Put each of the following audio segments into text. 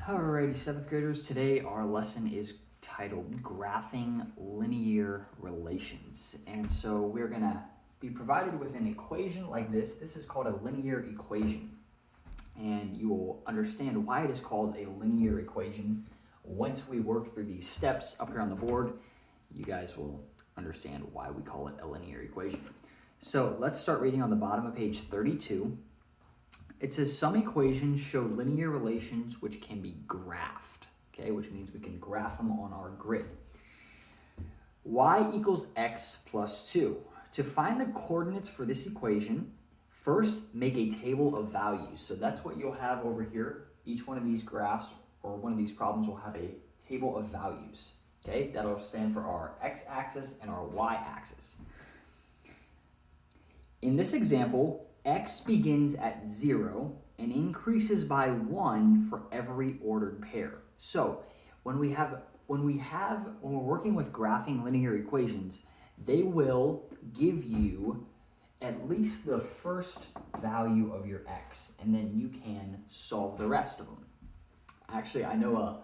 Alrighty, 7th graders, today our lesson is titled Graphing Linear Relations. And so we're going to be provided with an equation like this. This is called a linear equation. And you will understand why it is called a linear equation once we work through these steps up here on the board. You guys will understand why we call it a linear equation. So let's start reading on the bottom of page 32. It says some equations show linear relations which can be graphed, okay, which means we can graph them on our grid. Y equals x plus 2. To find the coordinates for this equation, first make a table of values. So that's what you'll have over here. Each one of these graphs or one of these problems will have a table of values, okay? That'll stand for our x-axis and our y-axis. In this example, x begins at 0 and increases by 1 for every ordered pair. So when we're working with graphing linear equations, they will give you at least the first value of your x, and then you can solve the rest of them. Actually, I know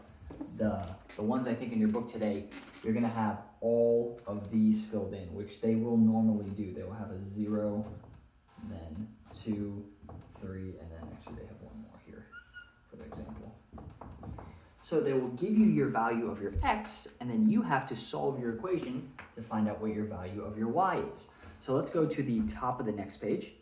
the ones I think in your book today, you're going to have all of these filled in, which they will normally do. They will have a 0, then 2, 3, and then actually they have one more here for the example. So they will give you your value of your x, and then you have to solve your equation to find out what your value of your y is. So let's go to the top of the next page.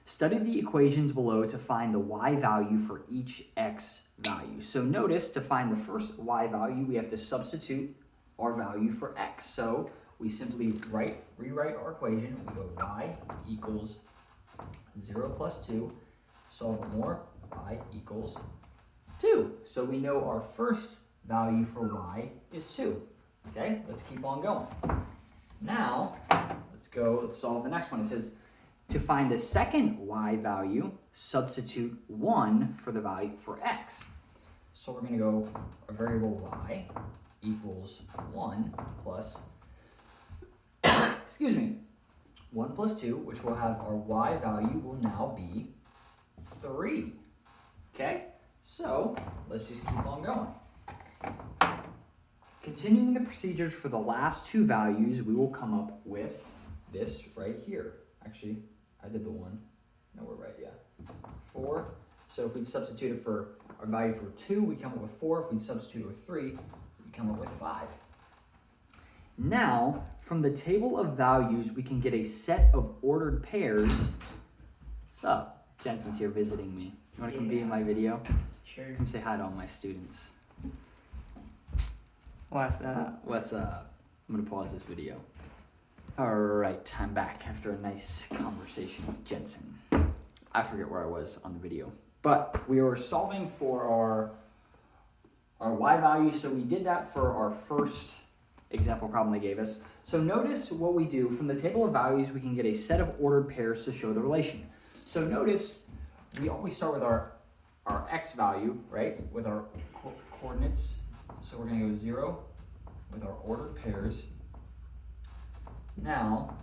Study the equations below to find the y value for each x value. So notice to find the first y value, we have to substitute our value for x. So we simply rewrite our equation. We go y equals 0 plus 2. Solve it more. Y equals 2. So we know our first value for y is 2. Okay, let's keep on going. Now, let's solve the next one. It says, to find the second y value, substitute 1 for the value for x. So we're going to go a variable y equals 1 plus 1 plus 2, which will have our y value will now be 3. Okay, so let's just keep on going. Continuing the procedures for the last two values, we will come up with this right here. Actually, I did the one. No, we're right, yeah. 4. So if we substitute it for our value for 2, we come up with 4. If we substitute it with 3, we come up with 5. Now, from the table of values, we can get a set of ordered pairs. What's up? Jensen's here visiting me. You want to come be in my video? Sure. Come say hi to all my students. What's up? What's up? I'm going to pause this video. All right, I'm back after a nice conversation with Jensen. I forget where I was on the video. But we were solving for our y value, so we did that for our first example problem they gave us. So notice what we do. From the table of values, we can get a set of ordered pairs to show the relation. So notice we always start with our x value, right, with our coordinates. So we're going to go 0 with our ordered pairs. Now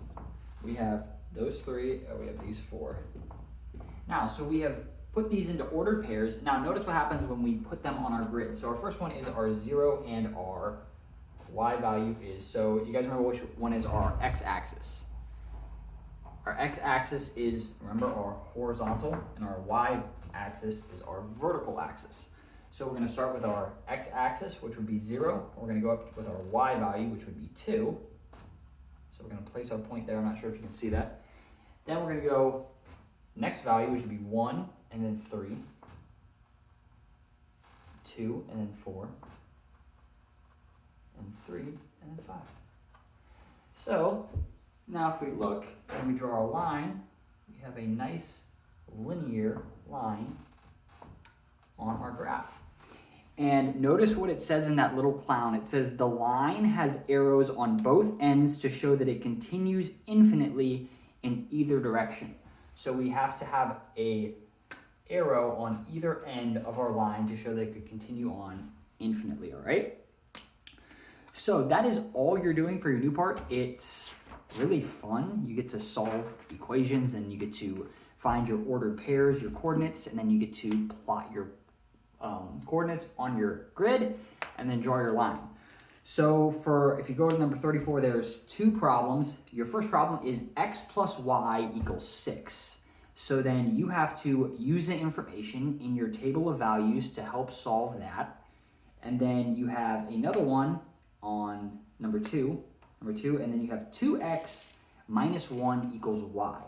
we have those 3, we have these 4. Now, so we have put these into ordered pairs. Now notice what happens when we put them on our grid. So our first one is our 0 and our y value is, so you guys remember which one is our x-axis. Our x-axis is, remember, our horizontal, and our y-axis is our vertical axis. So we're going to start with our x-axis, which would be 0. We're going to go up with our y value, which would be 2. So we're going to place our point there. I'm not sure if you can see that. Then we're going to go next value, which would be 1, and then 3. 2, and then 4. And 3, and then 5. So now if we look and we draw a line, we have a nice linear line on our graph. And notice what it says in that little clown. It says the line has arrows on both ends to show that it continues infinitely in either direction. So we have to have a arrow on either end of our line to show that it could continue on infinitely, all right? So that is all you're doing for your new part. It's really fun. You get to solve equations and you get to find your ordered pairs, your coordinates, and then you get to plot your coordinates on your grid, and then draw your line. So if you go to number 34, there's two problems. Your first problem is x plus y equals 6. So then you have to use the information in your table of values to help solve that. And then you have another one on number two, and then you have 2x minus 1 equals y.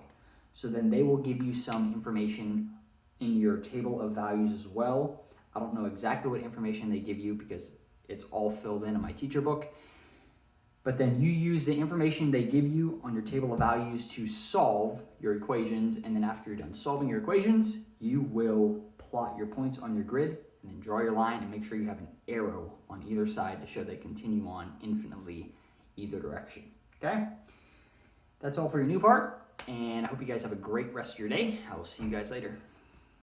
So then they will give you some information in your table of values as well. I don't know exactly what information they give you because it's all filled in my teacher book. But then you use the information they give you on your table of values to solve your equations. And then after you're done solving your equations, you will plot your points on your grid and then draw your line and make sure you have an arrow on either side to show they continue on infinitely either direction. Okay? That's all for your new part. And I hope you guys have a great rest of your day. I will see you guys later.